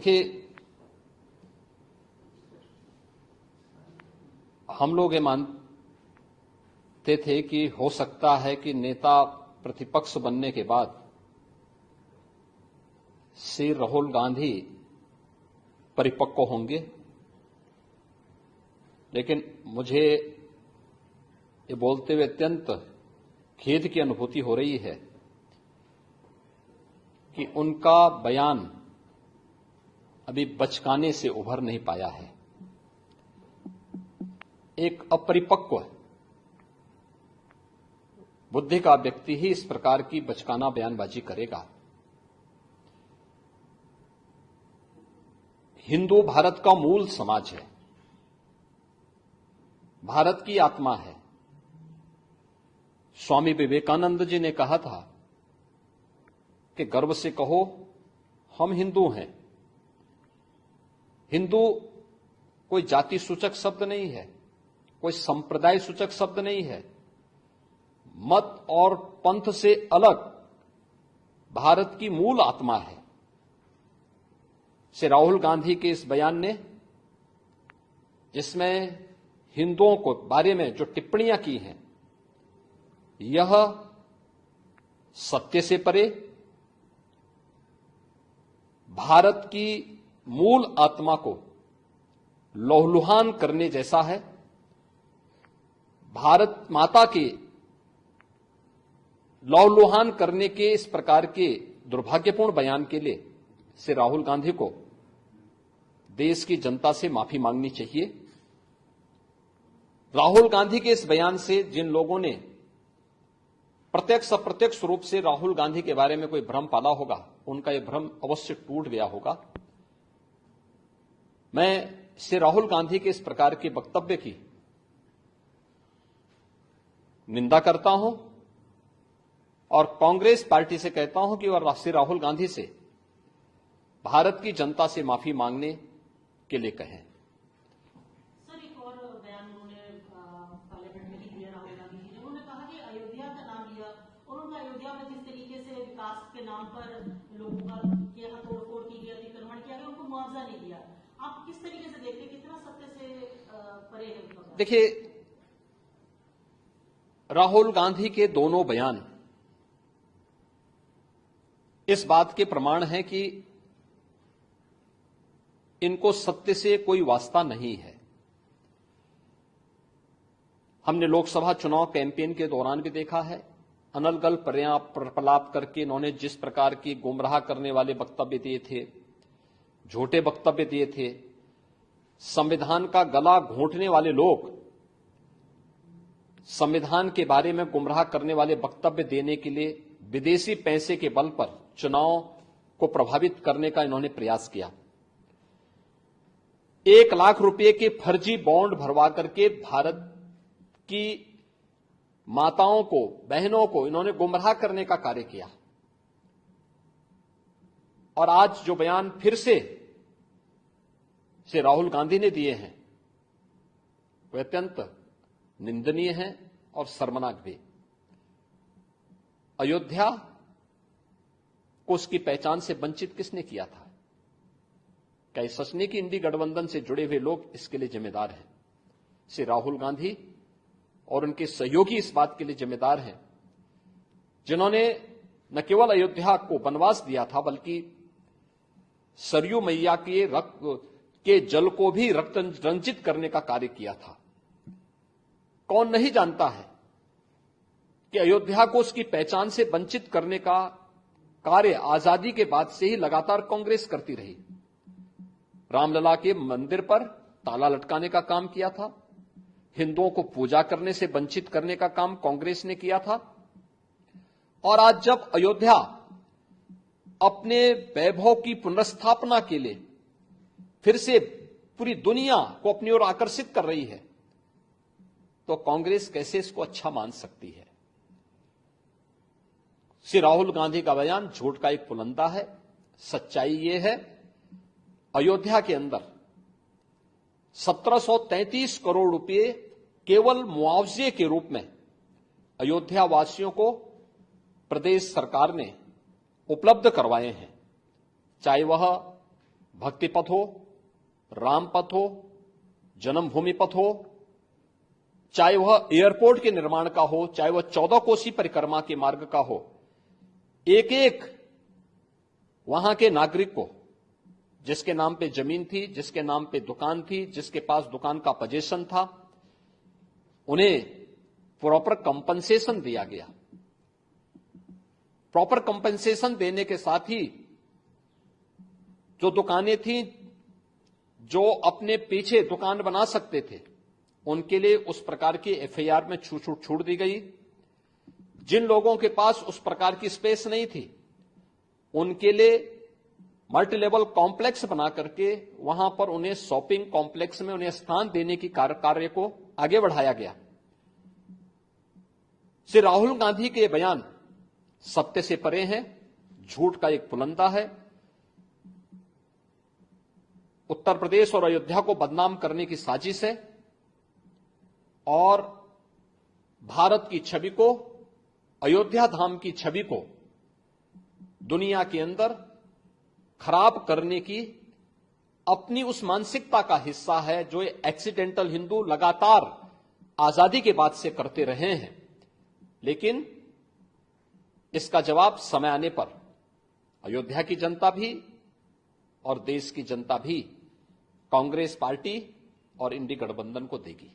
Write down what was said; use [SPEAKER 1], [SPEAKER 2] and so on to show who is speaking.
[SPEAKER 1] देखिए, हम लोग ये मानते थे कि हो सकता है कि नेता प्रतिपक्ष बनने के बाद श्री राहुल गांधी परिपक्व होंगे, लेकिन मुझे ये बोलते हुए अत्यंत खेद की अनुभूति हो रही है कि उनका बयान अभी बचकाने से उभर नहीं पाया है। एक अपरिपक्व बुद्धि का व्यक्ति ही इस प्रकार की बचकाना बयानबाजी करेगा। हिंदू भारत का मूल समाज है, भारत की आत्मा है। स्वामी विवेकानंद जी ने कहा था कि गर्व से कहो हम हिंदू हैं। हिंदू कोई जाति सूचक शब्द नहीं है, कोई संप्रदाय सूचक शब्द नहीं है। मत और पंथ से अलग भारत की मूल आत्मा है। श्री राहुल गांधी के इस बयान ने, जिसमें हिंदुओं को बारे में जो टिप्पणियां की हैं, यह सत्य से परे भारत की मूल आत्मा को लहूलुहान करने जैसा है। भारत माता के लहूलुहान करने के इस प्रकार के दुर्भाग्यपूर्ण बयान के लिए श्री राहुल गांधी को देश की जनता से माफी मांगनी चाहिए। राहुल गांधी के इस बयान से जिन लोगों ने प्रत्यक्ष अप्रत्यक्ष रूप से राहुल गांधी के बारे में कोई भ्रम पाला होगा, उनका यह भ्रम अवश्य टूट गया होगा। मैं श्री राहुल गांधी के इस प्रकार के वक्तव्य की निंदा करता हूं और कांग्रेस पार्टी से कहता हूं कि वह श्री राहुल गांधी से भारत की जनता से माफी मांगने के लिए कहें।
[SPEAKER 2] सर, एक और बयान उन्होंने पार्लियामेंट में दिया राहुल गांधी जी ने। उन्होंने कहा कि अयोध्या का नाम लिया और उन्होंने अयोध्या में जिस तरीके से विकास के नाम पर लोगों का यहाँ तोड़फोड़ की गई, अतिक्रमण किया गया, उनको मुआवजा नहीं दिया। आप किस तरीके से देखते, कितना सत्य से परे है उनका?
[SPEAKER 1] देखिए, राहुल गांधी के दोनों बयान इस बात के प्रमाण हैं कि इनको सत्य से कोई वास्ता नहीं है। हमने लोकसभा चुनाव कैंपेन के दौरान भी देखा है, अनलगल प्रलाप करके इन्होंने जिस प्रकार की गुमराह करने वाले वक्तव्य दिए थे, झूठे वक्तव्य दिए थे। संविधान का गला घोंटने वाले लोग संविधान के बारे में गुमराह करने वाले वक्तव्य देने के लिए विदेशी पैसे के बल पर चुनाव को प्रभावित करने का इन्होंने प्रयास किया। 1 लाख रुपए के फर्जी बॉन्ड भरवा करके भारत की माताओं को, बहनों को इन्होंने गुमराह करने का कार्य किया। और आज जो बयान फिर से श्री राहुल गांधी ने दिए हैं, वे अत्यंत निंदनीय हैं और शर्मनाक भी। अयोध्या को उसकी पहचान से वंचित किसने किया था? क्या इस सच नहीं कि इंडी गठबंधन से जुड़े हुए लोग इसके लिए जिम्मेदार हैं? श्री राहुल गांधी और उनके सहयोगी इस बात के लिए जिम्मेदार हैं, जिन्होंने न केवल अयोध्या को वनवास दिया था, बल्कि सरयू मैया के रक्त के जल को भी रक्त रंजित करने का कार्य किया था। कौन नहीं जानता है कि अयोध्या को उसकी पहचान से वंचित करने का कार्य आजादी के बाद से ही लगातार कांग्रेस करती रही। रामलला के मंदिर पर ताला लटकाने का काम किया था, हिंदुओं को पूजा करने से वंचित करने का काम कांग्रेस ने किया था। और आज जब अयोध्या अपने वैभव की पुनर्स्थापना के लिए फिर से पूरी दुनिया को अपनी ओर आकर्षित कर रही है, तो कांग्रेस कैसे इसको अच्छा मान सकती है? श्री राहुल गांधी का बयान झूठ का एक पुलंदा है। सच्चाई यह है, अयोध्या के अंदर 1733 करोड़ रुपए केवल मुआवजे के रूप में अयोध्या वासियों को प्रदेश सरकार ने उपलब्ध करवाए हैं, चाहे वह भक्ति पथ हो, राम पथ हो, जन्मभूमि पथ हो, चाहे वह एयरपोर्ट के निर्माण का हो, चाहे वह 14 कोसी परिक्रमा के मार्ग का हो, एक एक वहां के नागरिक को, जिसके नाम पे जमीन थी, जिसके नाम पे दुकान थी, जिसके पास दुकान का पोजीशन था, उन्हें प्रॉपर कंपनसेशन दिया गया। प्रॉपर कंपनसेशन देने के साथ ही जो दुकानें थी, जो अपने पीछे दुकान बना सकते थे, उनके लिए उस प्रकार की एफआईआर में छूट दी गई। जिन लोगों के पास उस प्रकार की स्पेस नहीं थी, उनके लिए मल्टी लेवल कॉम्प्लेक्स बना करके वहां पर उन्हें शॉपिंग कॉम्प्लेक्स में उन्हें स्थान देने की कार्य को आगे बढ़ाया गया। श्री राहुल गांधी के बयान सत्य से परे हैं, झूठ का एक पुलंदा है। उत्तर प्रदेश और अयोध्या को बदनाम करने की साजिश है और भारत की छवि को, अयोध्या धाम की छवि को दुनिया के अंदर खराब करने की अपनी उस मानसिकता का हिस्सा है जो एक्सीडेंटल हिंदू लगातार आजादी के बाद से करते रहे हैं। लेकिन इसका जवाब समय आने पर अयोध्या की जनता भी और देश की जनता भी कांग्रेस पार्टी और इंडी गठबंधन को देगी।